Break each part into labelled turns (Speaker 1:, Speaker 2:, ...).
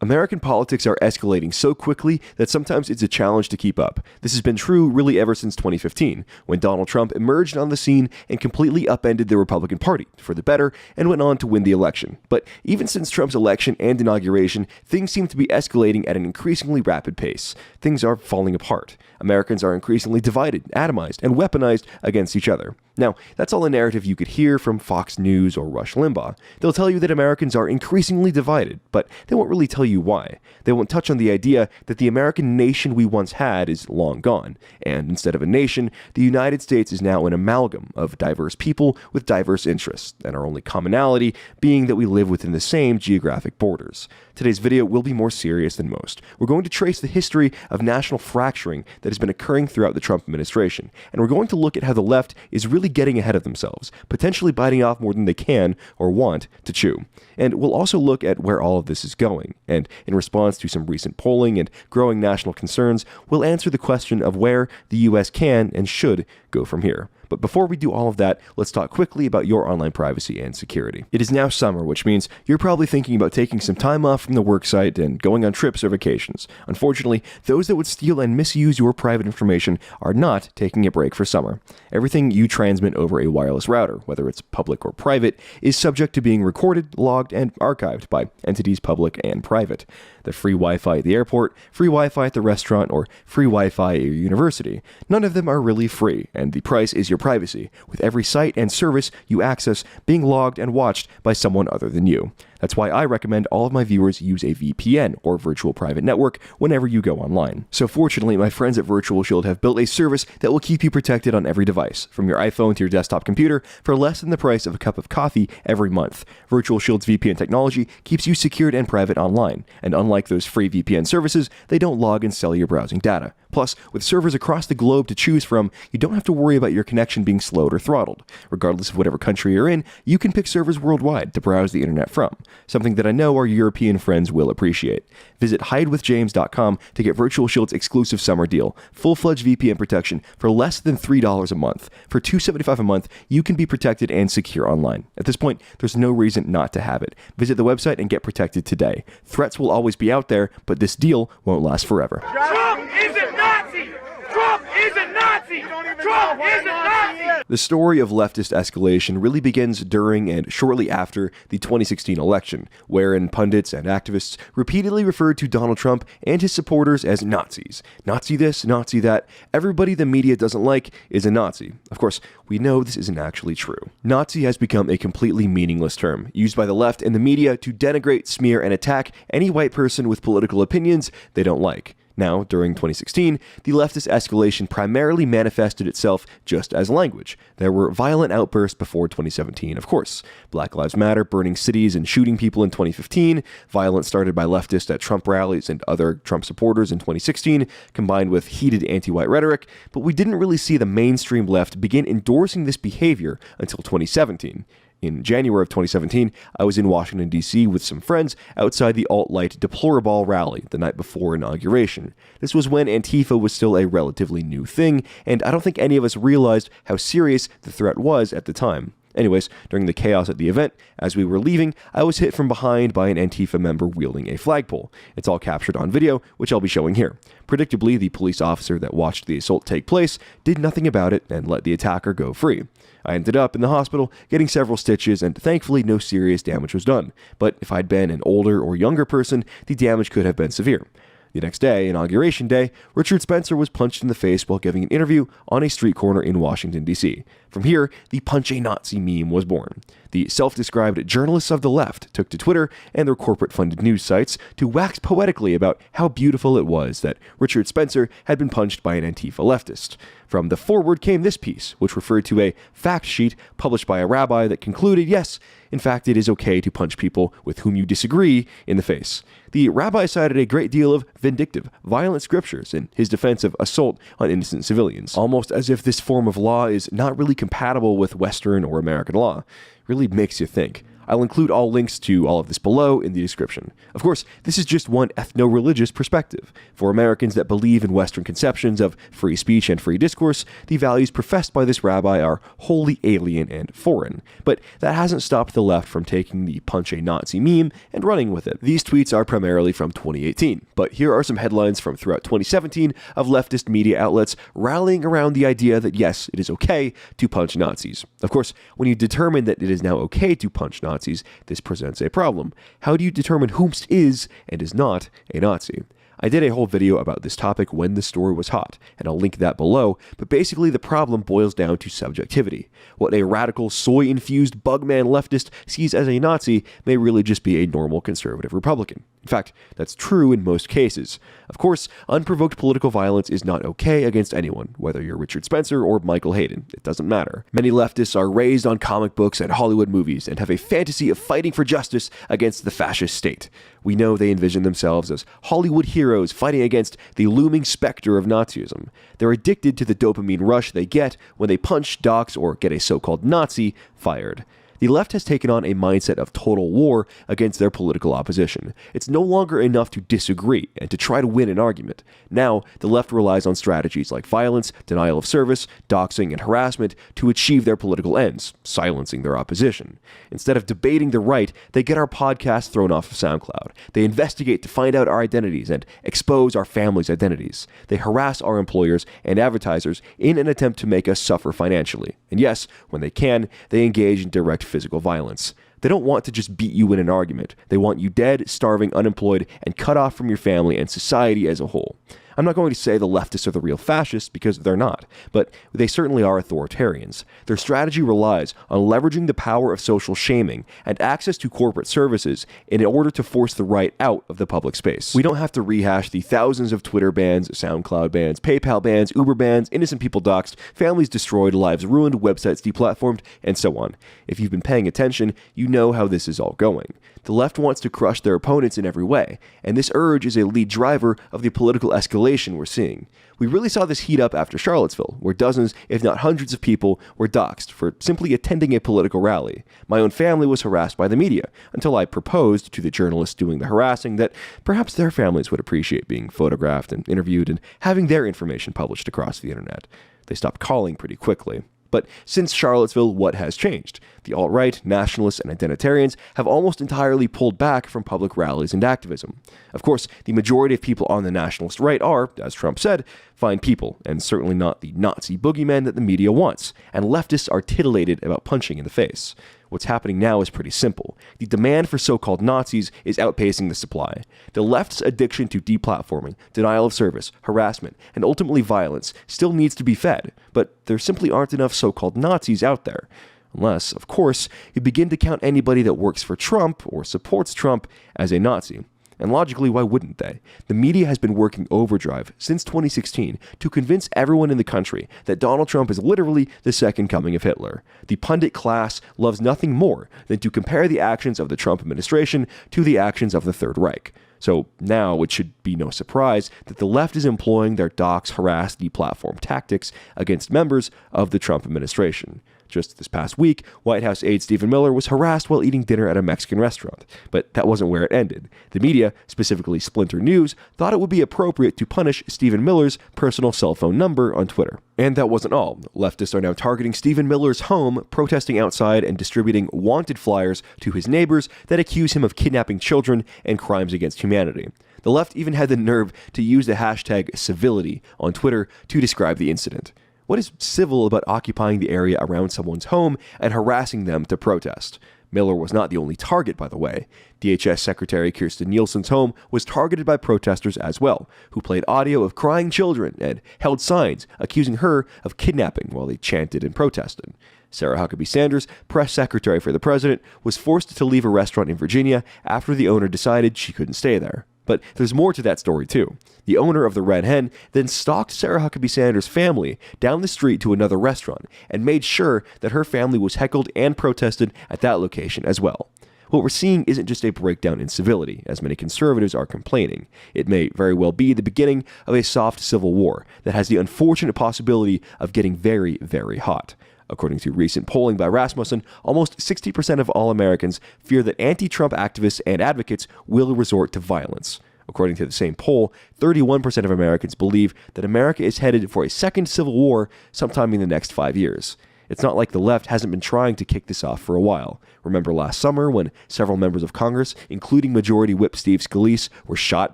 Speaker 1: American politics are escalating so quickly that sometimes it's a challenge to keep up. This has been true really ever since 2015, when Donald Trump emerged on the scene and completely upended the Republican Party for the better and went on to win the election. But even since Trump's election and inauguration, things seem to be escalating at an increasingly rapid pace. Things are falling apart. Americans are increasingly divided, atomized, and weaponized against each other. Now, that's all a narrative you could hear from Fox News or Rush Limbaugh. They'll tell you that Americans are increasingly divided, but they won't really tell you why. They won't touch on the idea that the American nation we once had is long gone, and instead of a nation, the United States is now an amalgam of diverse people with diverse interests, and our only commonality being that we live within the same geographic borders. Today's video will be more serious than most. We're going to trace the history of national fracturing that has been occurring throughout the Trump administration, and we're going to look at how the left is really getting ahead of themselves, potentially biting off more than they can or want to chew. And we'll also look at where all of this is going, and in response to some recent polling and growing national concerns, we'll answer the question of where the US can and should go from here. But before we do all of that, let's talk quickly about your online privacy and security. It is now summer, which means you're probably thinking about taking some time off from the worksite and going on trips or vacations. Unfortunately, those that would steal and misuse your private information are not taking a break for summer. Everything you transmit over a wireless router, whether it's public or private, is subject to being recorded, logged, and archived by entities public and private. The free Wi-Fi at the airport, free Wi-Fi at the restaurant, or free Wi-Fi at your university. None of them are really free, and the price is your privacy, with every site and service you access being logged and watched by someone other than you. That's why I recommend all of my viewers use a VPN, or virtual private network, whenever you go online. So fortunately, my friends at Virtual Shield have built a service that will keep you protected on every device, from your iPhone to your desktop computer, for less than the price of a cup of coffee every month. Virtual Shield's VPN technology keeps you secured and private online, and unlike those free VPN services, they don't log and sell your browsing data. Plus, with servers across the globe to choose from, you don't have to worry about your connection being slowed or throttled. Regardless of whatever country you're in, you can pick servers worldwide to browse the internet from, something that I know our European friends will appreciate. Visit hidewithjames.com to get Virtual Shield's exclusive summer deal, full-fledged VPN protection for less than $3 a month. For $275 a month, you can be protected and secure online. At this point, there's no reason not to have it. Visit the website and get protected today. Threats will always be out there, but this deal won't last forever.
Speaker 2: Trump is a Nazi! Trump is a Nazi! Trump is a Nazi!
Speaker 1: The story of leftist escalation really begins during and shortly after the 2016 election, wherein pundits and activists repeatedly referred to Donald Trump and his supporters as Nazis. Nazi this, Nazi that. Everybody the media doesn't like is a Nazi. Of course, we know this isn't actually true. Nazi has become a completely meaningless term, used by the left and the media to denigrate, smear, and attack any white person with political opinions they don't like. Now, during 2016, the leftist escalation primarily manifested itself just as language. There were violent outbursts before 2017, of course. Black Lives Matter burning cities and shooting people in 2015, violence started by leftists at Trump rallies and other Trump supporters in 2016, combined with heated anti-white rhetoric, but we didn't really see the mainstream left begin endorsing this behavior until 2017. In January of 2017, I was in Washington, D.C. with some friends outside the alt-right Deplorable rally the night before inauguration. This was when Antifa was still a relatively new thing, and I don't think any of us realized how serious the threat was at the time. Anyways, during the chaos at the event, as we were leaving, I was hit from behind by an Antifa member wielding a flagpole. It's all captured on video, which I'll be showing here. Predictably, the police officer that watched the assault take place did nothing about it and let the attacker go free. I ended up in the hospital getting several stitches, and thankfully no serious damage was done. But if I'd been an older or younger person, the damage could have been severe. The next day, Inauguration Day, Richard Spencer was punched in the face while giving an interview on a street corner in Washington, D.C. From here, the Punch a Nazi meme was born. The self-described journalists of the left took to Twitter and their corporate-funded news sites to wax poetically about how beautiful it was that Richard Spencer had been punched by an Antifa leftist. From the forward came this piece, which referred to a fact sheet published by a rabbi that concluded, yes, in fact, it is okay to punch people with whom you disagree in the face. The rabbi cited a great deal of vindictive, violent scriptures in his defense of assault on innocent civilians, almost as if this form of law is not really compatible with Western or American law. Really makes you think. I'll include all links to all of this below in the description. Of course, this is just one ethno-religious perspective. For Americans that believe in Western conceptions of free speech and free discourse, the values professed by this rabbi are wholly alien and foreign. But that hasn't stopped the left from taking the punch a Nazi meme and running with it. These tweets are primarily from 2018, but here are some headlines from throughout 2017 of leftist media outlets rallying around the idea that yes, it is okay to punch Nazis. Of course, when you determine that it is now okay to punch Nazis, this presents a problem. How do you determine whomst is and is not a Nazi? I did a whole video about this topic when the story was hot, and I'll link that below, but basically the problem boils down to subjectivity. What a radical, soy-infused bugman leftist sees as a Nazi may really just be a normal conservative Republican. In fact, that's true in most cases. Of course, unprovoked political violence is not okay against anyone, whether you're Richard Spencer or Michael Hayden. It doesn't matter. Many leftists are raised on comic books and Hollywood movies and have a fantasy of fighting for justice against the fascist state. We know they envision themselves as Hollywood heroes fighting against the looming specter of Nazism. They're addicted to the dopamine rush they get when they punch, dox, or get a so-called Nazi fired. The left has taken on a mindset of total war against their political opposition. It's no longer enough to disagree and to try to win an argument. Now, the left relies on strategies like violence, denial of service, doxing, and harassment to achieve their political ends, silencing their opposition. Instead of debating the right, they get our podcast thrown off of SoundCloud. They investigate to find out our identities and expose our families' identities. They harass our employers and advertisers in an attempt to make us suffer financially. And yes, when they can, they engage in direct physical violence. They don't want to just beat you in an argument. They want you dead, starving, unemployed, and cut off from your family and society as a whole. I'm not going to say the leftists are the real fascists, because they're not, but they certainly are authoritarians. Their strategy relies on leveraging the power of social shaming and access to corporate services in order to force the right out of the public space. We don't have to rehash the thousands of Twitter bans, SoundCloud bans, PayPal bans, Uber bans, innocent people doxxed, families destroyed, lives ruined, websites deplatformed, and so on. If you've been paying attention, you know how this is all going. The left wants to crush their opponents in every way, and this urge is a lead driver of the political escalation we're seeing. We really saw this heat up after Charlottesville, where dozens, if not hundreds of people were doxxed for simply attending a political rally. My own family was harassed by the media, until I proposed to the journalists doing the harassing that perhaps their families would appreciate being photographed and interviewed and having their information published across the internet. They stopped calling pretty quickly. But since Charlottesville, what has changed? The alt-right, nationalists, and identitarians have almost entirely pulled back from public rallies and activism. Of course, the majority of people on the nationalist right are, as Trump said, fine people, and certainly not the Nazi boogeyman that the media wants, and leftists are titillated about punching in the face. What's happening now is pretty simple. The demand for so-called Nazis is outpacing the supply. The left's addiction to deplatforming, denial of service, harassment, and ultimately violence still needs to be fed, but there simply aren't enough so-called Nazis out there. Unless, of course, you begin to count anybody that works for Trump or supports Trump as a Nazi. And logically, why wouldn't they? The media has been working overdrive since 2016 to convince everyone in the country that Donald Trump is literally the second coming of Hitler. The pundit class loves nothing more than to compare the actions of the Trump administration to the actions of the Third Reich. So now it should be no surprise that the left is employing their dox, harass, deplatform tactics against members of the Trump administration. Just this past week, White House aide Stephen Miller was harassed while eating dinner at a Mexican restaurant. But that wasn't where it ended. The media, specifically Splinter News, thought it would be appropriate to punish Stephen Miller's personal cell phone number on Twitter. And that wasn't all. Leftists are now targeting Stephen Miller's home, protesting outside and distributing wanted flyers to his neighbors that accuse him of kidnapping children and crimes against humanity. The left even had the nerve to use the hashtag civility on Twitter to describe the incident. What is civil about occupying the area around someone's home and harassing them to protest? Miller was not the only target, by the way. DHS Secretary Kirstjen Nielsen's home was targeted by protesters as well, who played audio of crying children and held signs accusing her of kidnapping while they chanted and protested. Sarah Huckabee Sanders, press secretary for the president, was forced to leave a restaurant in Virginia after the owner decided she couldn't stay there. But there's more to that story, too. The owner of the Red Hen then stalked Sarah Huckabee Sanders' family down the street to another restaurant and made sure that her family was heckled and protested at that location as well. What we're seeing isn't just a breakdown in civility, as many conservatives are complaining. It may very well be the beginning of a soft civil war that has the unfortunate possibility of getting very, very hot. According to recent polling by Rasmussen, almost 60% of all Americans fear that anti-Trump activists and advocates will resort to violence. According to the same poll, 31% of Americans believe that America is headed for a second civil war sometime in the next 5 years. It's not like the left hasn't been trying to kick this off for a while. Remember last summer when several members of Congress, including Majority Whip Steve Scalise, were shot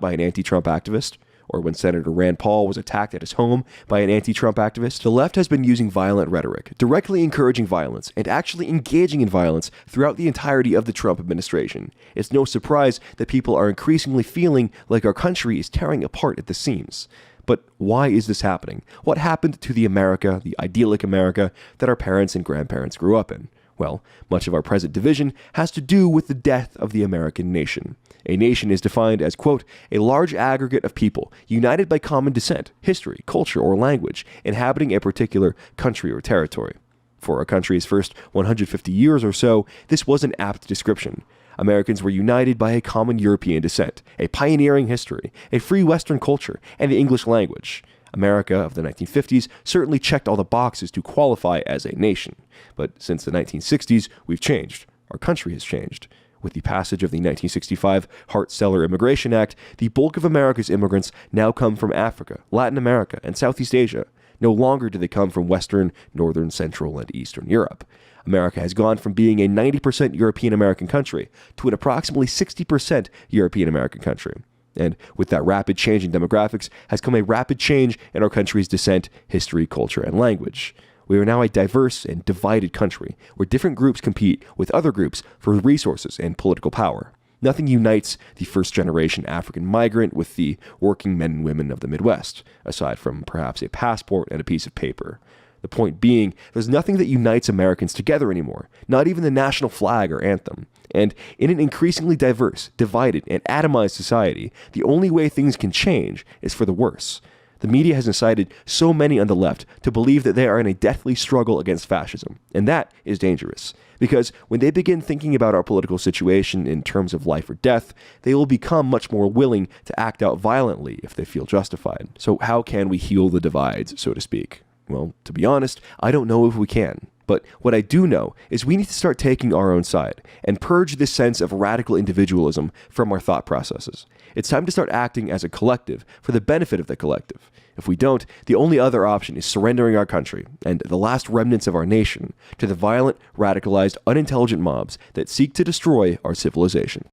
Speaker 1: by an anti-Trump activist? Or when Senator Rand Paul was attacked at his home by an anti-Trump activist? The left has been using violent rhetoric, directly encouraging violence, and actually engaging in violence throughout the entirety of the Trump administration. It's no surprise that people are increasingly feeling like our country is tearing apart at the seams. But why is this happening? What happened to the America, the idyllic America, that our parents and grandparents grew up in? Well, much of our present division has to do with the death of the American nation. A nation is defined as, quote, a large aggregate of people united by common descent, history, culture, or language, inhabiting a particular country or territory. For our country's first 150 years or so, this was an apt description. Americans were united by a common European descent, a pioneering history, a free Western culture, and the English language. America of the 1950s certainly checked all the boxes to qualify as a nation. But since the 1960s, we've changed. Our country has changed. With the passage of the 1965 Hart-Celler Immigration Act, the bulk of America's immigrants now come from Africa, Latin America, and Southeast Asia. No longer do they come from Western, Northern, Central, and Eastern Europe. America has gone from being a 90% European American country to an approximately 60% European American country. And with that rapid change in demographics has come a rapid change in our country's descent, history, culture, and language. We are now a diverse and divided country where different groups compete with other groups for resources and political power. Nothing unites the first-generation African migrant with the working men and women of the Midwest, aside from perhaps a passport and a piece of paper. The point being, there's nothing that unites Americans together anymore, not even the national flag or anthem. And in an increasingly diverse, divided, and atomized society, the only way things can change is for the worse. The media has incited so many on the left to believe that they are in a deathly struggle against fascism, and that is dangerous. Because when they begin thinking about our political situation in terms of life or death, they will become much more willing to act out violently if they feel justified. So how can we heal the divides, so to speak? Well, to be honest, I don't know if we can. But what I do know is we need to start taking our own side and purge this sense of radical individualism from our thought processes. It's time to start acting as a collective for the benefit of the collective. If we don't, the only other option is surrendering our country and the last remnants of our nation to the violent, radicalized, unintelligent mobs that seek to destroy our civilization.